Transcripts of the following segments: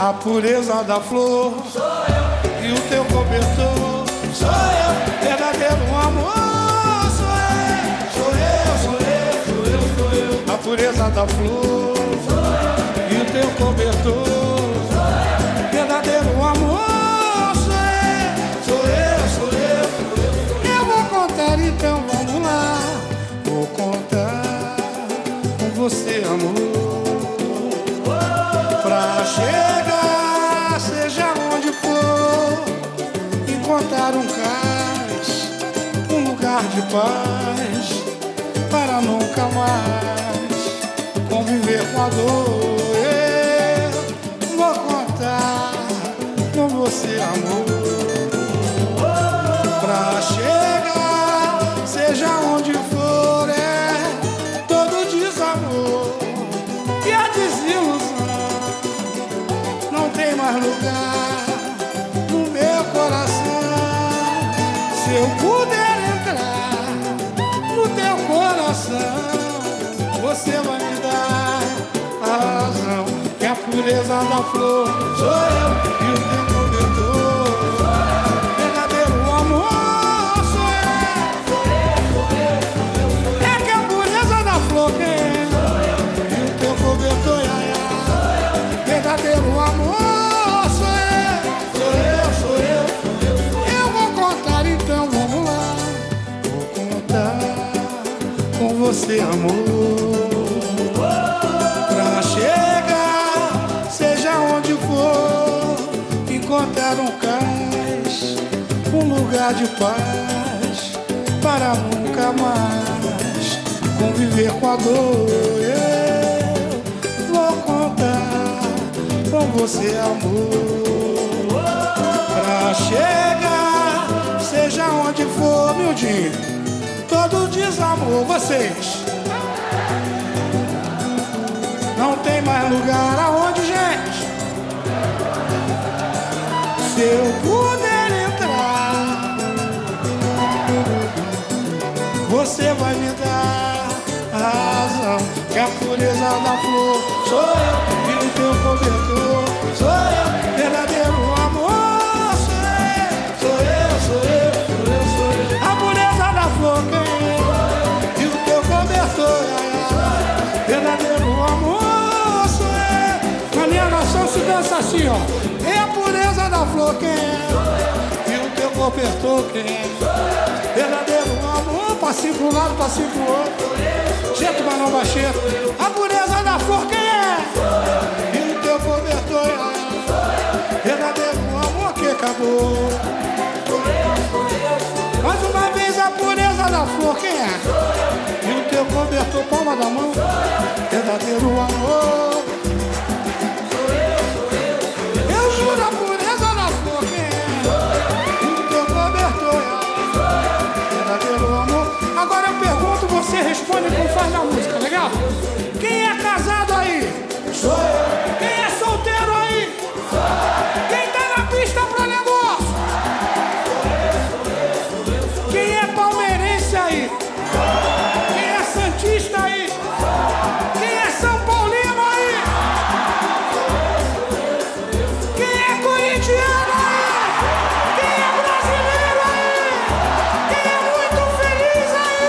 A pureza da flor sou eu. E o teu cobertor sou eu. Verdadeiro amor sou eu. Sou eu, sou eu, sou eu, sou eu. A pureza da flor sou eu. E o teu cobertor sou eu. Verdadeiro amor sou eu. Sou eu, sou eu, sou eu, sou eu. Eu vou contar, então vamos lá. Vou contar com você, amor. Pra chegar, seja onde for, encontrar um cais, um lugar de paz, para nunca mais conviver com a dor. Eu vou contar com você, amor. Pra chegar, seja onde for, todo desamor e a desilusão não tem mais lugar no meu coração. Se eu puder entrar no teu coração, você vai me dar a razão. Que a pureza da flor sou eu e o teu cobertor sou eu. Verdadeiro amor sou eu. É que a pureza da flor quem é? E o teu cobertor verdadeiro amor sou eu, sou eu, sou eu. Eu vou contar, então vamos lá. Vou contar com você, amor. Pra chegar, seja onde for, encontrar um cais, um lugar de paz, para nunca mais conviver com a dor. Eu vou contar com você, amor. Pra chegar, seja onde for, miudinho, todo desamor, vocês não tem mais lugar aonde, gente. Se eu puder entrar, você vai me dar a razão. Que a pureza da flor sou eu e o teu cobertor sou eu. Verdadeiro amor sou eu. Sou eu, sou eu, sou eu, sou eu. A pureza da flor quem é? E o teu cobertor é. Verdadeiro amor sou eu. Na minha nação se dança assim, ó. E a pureza da flor quem é? E o teu cobertor quem é? Verdadeiro amor. Passinho pro lado, passinho pro outro. Jeito, mas não baixeiro. A pureza da flor quem é? E o teu cobertor é. Verdadeiro amor que acabou. Mais uma vez a pureza da flor quem é? E o teu cobertor, palma da mão. Verdadeiro amor. Eu juro a pureza da flor quem é? E o teu cobertor é. Verdadeiro amor. Agora eu pergunto, você responde conforme a música, legal? Quem é casado aí? Sou eu. Quem é solteiro aí? Sou eu. Quem tá na pista pro negócio? Sou eu. Quem é palmeirense aí? Sou eu. Quem é santista aí? Sou eu. Quem é São Paulino aí? Sou eu. Quem é corintiano aí? Quem é brasileiro aí? Quem é muito feliz aí?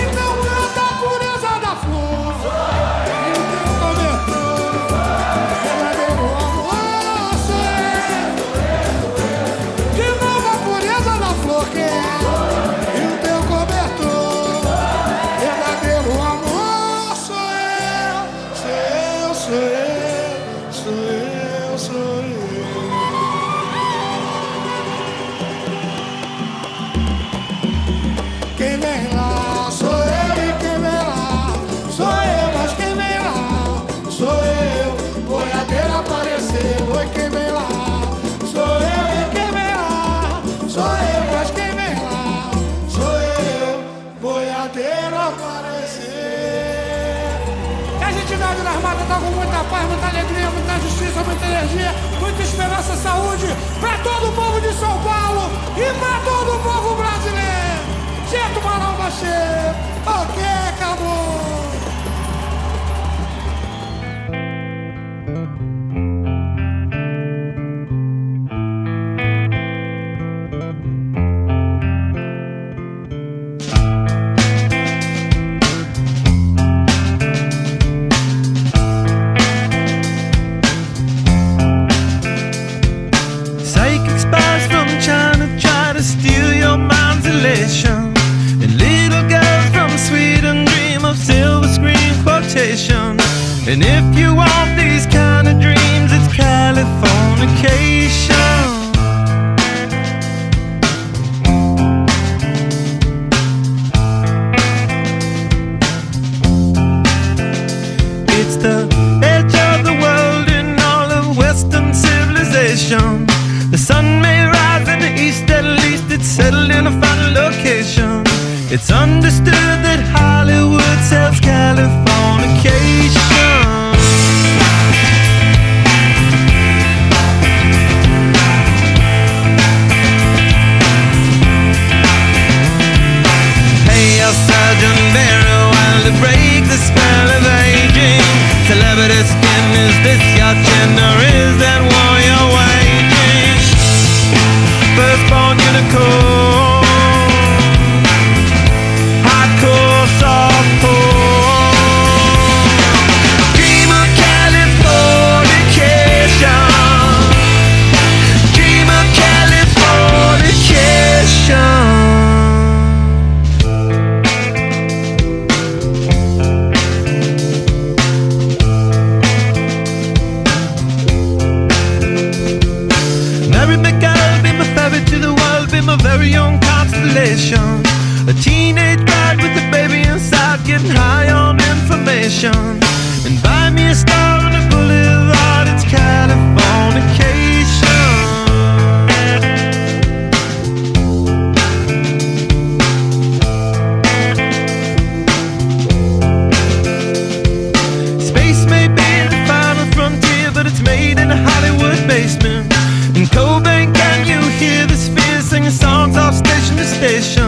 Então canta a pureza da flor. E o teu cobertor, verdadeiro amor sou eu. De novo a pureza da flor que é. E o teu cobertor, verdadeiro amor sou eu. Sou eu, sou eu, sou eu, sou eu. Quem vem lá sou eu e quem vem lá sou eu, mas quem vem lá sou eu. Boiadeiro apareceu, oi quem vem lá sou eu e quem vem lá sou eu, mas quem vem lá sou eu. Boiadeiro apareceu. Que a gente vive nas matas tá com muita paz, muita alegria, muita justiça, muita energia, muita esperança, saúde pra todo o povo de São Paulo e pra todo o povo brasileiro. Jeito Marão Baixeiro, ok, acabou. It's understood that Hollywood sells Californication. Hey, Sergeant Barry, while to break the spell of aging, celebrity skin, is this your chin, or is that war you're waging? Firstborn unicorn, hardcore, softcore, dream of Californication, dream of Californication. Mary McGill, be my ferry to the world, be my very own constellation. A teenage bride with a baby inside, getting high on information. And buy me a star on a boulevard, it's Californication. Space may be the final frontier, but it's made in a Hollywood basement. In Cobain, can you hear the spheres singing songs off station to station?